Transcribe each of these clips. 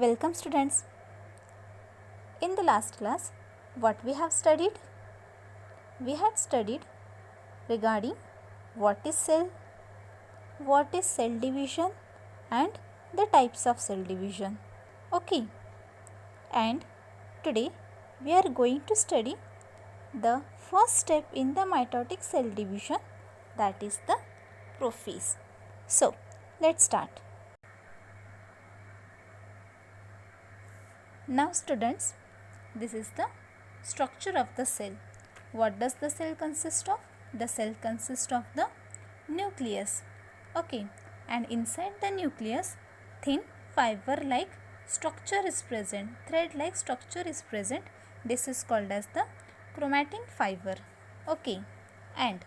Welcome students. In the last class, what we have studied? We had studied regarding what is cell division and the types of cell division. Okay. And today we are going to study the first step in the mitotic cell division, that is the prophase. So, let's start. Now students, this is the structure of the cell. What does the cell consist of? The cell consists of the nucleus. Okay, and inside the nucleus, thin fiber-like structure is present, thread-like structure is present. This is called as the chromatin fiber. Okay, and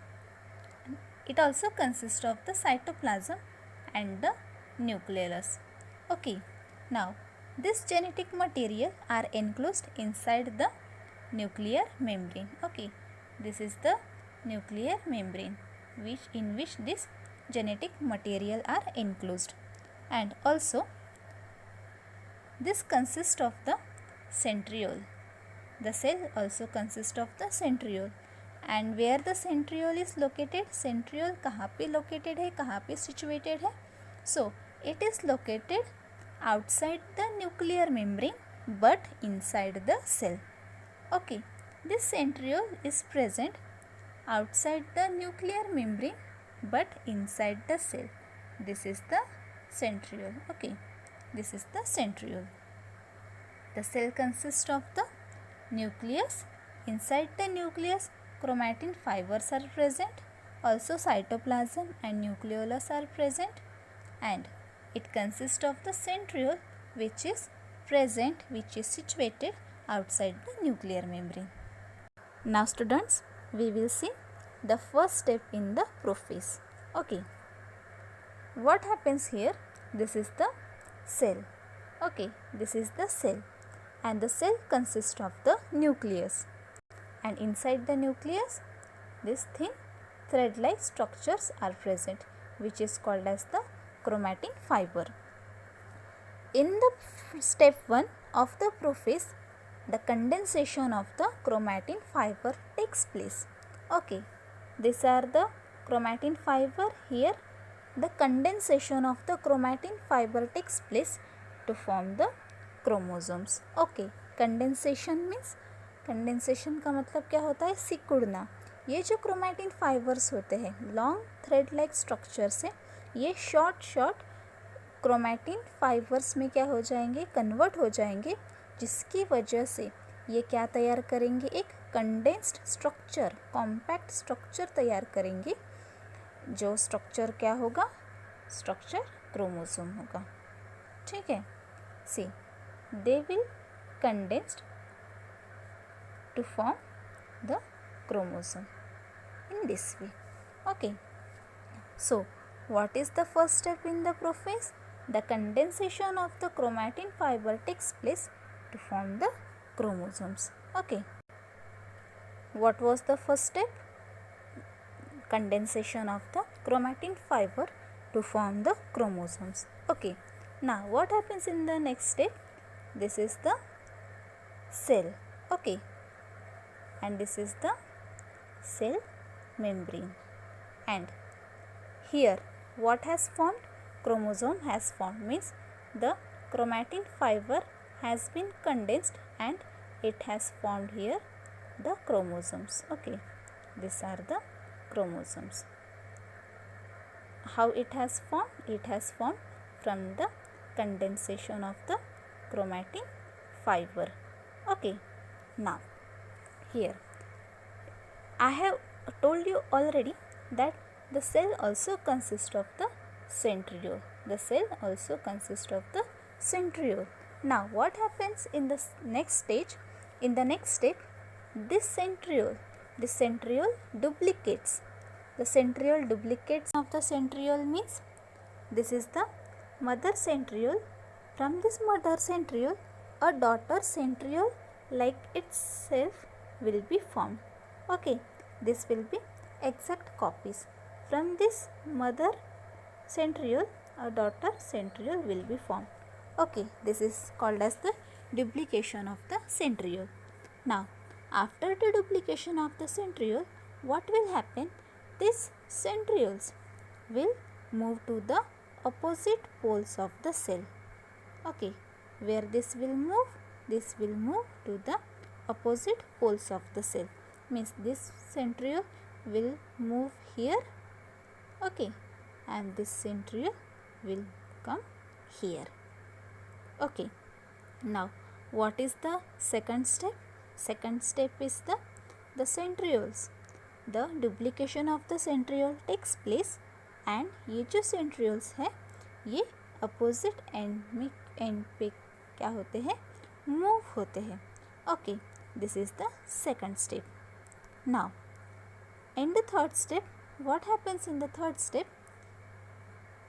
it also consists of the cytoplasm and the nucleus. Okay, now this genetic material are enclosed inside the nuclear membrane. Okay, this is the nuclear membrane in which this genetic material are enclosed, and also this consists of the centriole. The cell also consists of the centriole, and where the centriole is located, centriole कहाँ पे located है, कहाँ पे situated है? So it is located outside the nuclear membrane but inside the cell. Okay, this centriole is present outside the nuclear membrane but inside the cell. This is the centriole. Okay, this is the centriole. The cell consists of the nucleus. Inside the nucleus, chromatin fibers are present. Also cytoplasm and nucleolus are present, and it consists of the centriole which is situated outside the nuclear membrane. Now students, we will see the first step in the prophase. Okay, what happens here? This is the cell. Okay, this is the cell, and the cell consists of the nucleus, and inside the nucleus this thin thread-like structures are present which is called as the chromatin fiber. In the step 1 of the prophase, the condensation of the chromatin fiber takes place. Okay, these are the chromatin fiber. Here the condensation of the chromatin fiber takes place to form the chromosomes. Okay, condensation means, condensation का मतलब क्या होता है? सिकुड़ना. ये जो chromatin fibres होते हैं लॉन्ग थ्रेड लाइक स्ट्रक्चर से, ये शॉर्ट क्रोमैटिन फाइबर्स में क्या हो जाएंगे? कन्वर्ट हो जाएंगे, जिसकी वजह से ये क्या तैयार करेंगे? एक कंडेंस्ड स्ट्रक्चर, कॉम्पैक्ट स्ट्रक्चर तैयार करेंगे. जो स्ट्रक्चर क्या होगा? स्ट्रक्चर क्रोमोसोम होगा. ठीक है. See, they will condensed to form the chromosome in this way. Okay, so what is the first step in the prophase? The condensation of the chromatin fiber takes place to form the chromosomes. Okay, what was the first step? Condensation of the chromatin fiber to form the chromosomes. Okay, now what happens in the next step? This is the cell. Okay, and this is the cell membrane, and here what has formed? Chromosome has formed, means the chromatin fiber has been condensed and it has formed here the chromosomes. Okay, these are the chromosomes. How it has formed? It has formed from the condensation of the chromatin fiber. Okay, now here I have told you already that the cell also consists of the centriole. The cell also consists of the centriole. Now what happens in the next stage? In the next step, this centriole duplicates. The centriole duplicates of the centriole means this is the mother centriole. From this mother centriole, a daughter centriole like itself will be formed. Okay, this will be exact copies. From this mother centriole, a daughter centriole will be formed. Okay, this is called as the duplication of the centriole. Now, after the duplication of the centriole, what will happen? These centrioles will move to the opposite poles of the cell. Okay, where this will move? This will move to the opposite poles of the cell. Means this centriole will move here. Okay, and this centriole will come here. Okay, now what is the second step? Second step is the centrioles. The duplication of the centriole takes place and ये जो centrioles है ये opposite end पे क्या होते हैं? Move होते हैं. Okay, this is the second step. Now, in the third step, what happens in the third step?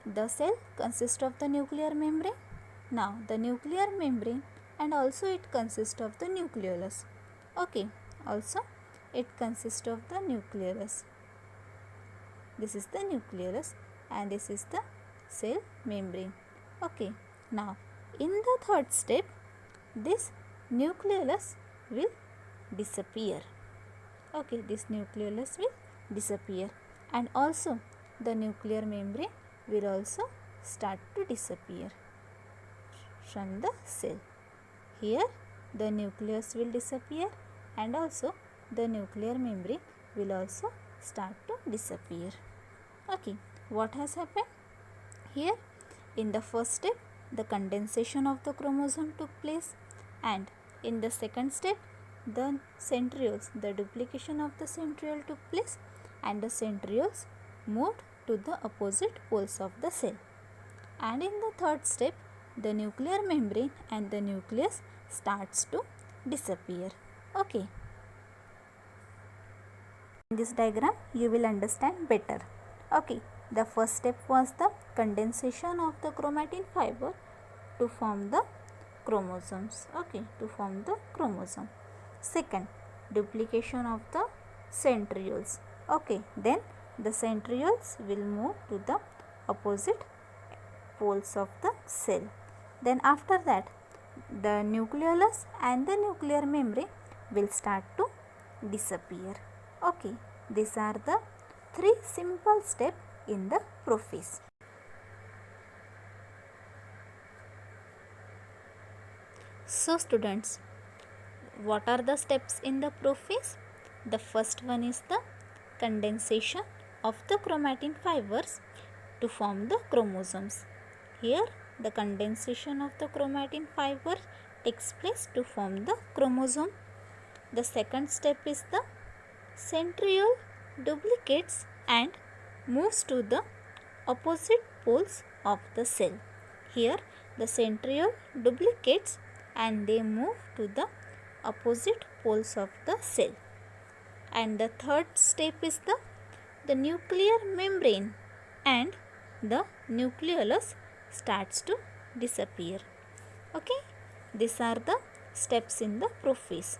The cell consists of the nuclear membrane. Now, the nuclear membrane and also it consists of the nucleolus. Okay, also it consists of the nucleolus. This is the nucleolus and this is the cell membrane. Okay, now in the third step, this nucleolus will disappear. Okay, this nucleolus will disappear and also the nuclear membrane will also start to disappear from the cell. Here the nucleus will disappear and also the nuclear membrane will also start to disappear. Okay, what has happened? Here in the first step the condensation of the chromosome took place and in the second step the centrioles, the duplication of the centriole took place and the centrioles moved to the opposite poles of the cell. And in the third step the nuclear membrane and the nucleus starts to disappear. Okay. In this diagram you will understand better. Okay, the first step was the condensation of the chromatin fiber to form the chromosomes. Okay, to form the chromosome. Second, duplication of the centrioles. Okay, then the centrioles will move to the opposite poles of the cell. Then after that the nucleolus and the nuclear membrane will start to disappear. Okay, these are the three simple steps in the prophase. So students, what are the steps in the prophase? The first one is the condensation of the chromatin fibers to form the chromosomes. Here the condensation of the chromatin fiber takes place to form the chromosome. The second step is the centriole duplicates and moves to the opposite poles of the cell. Here the centriole duplicates and they move to the opposite poles of the cell. And the third step is the nuclear membrane and the nucleolus starts to disappear. Okay, these are the steps in the prophase.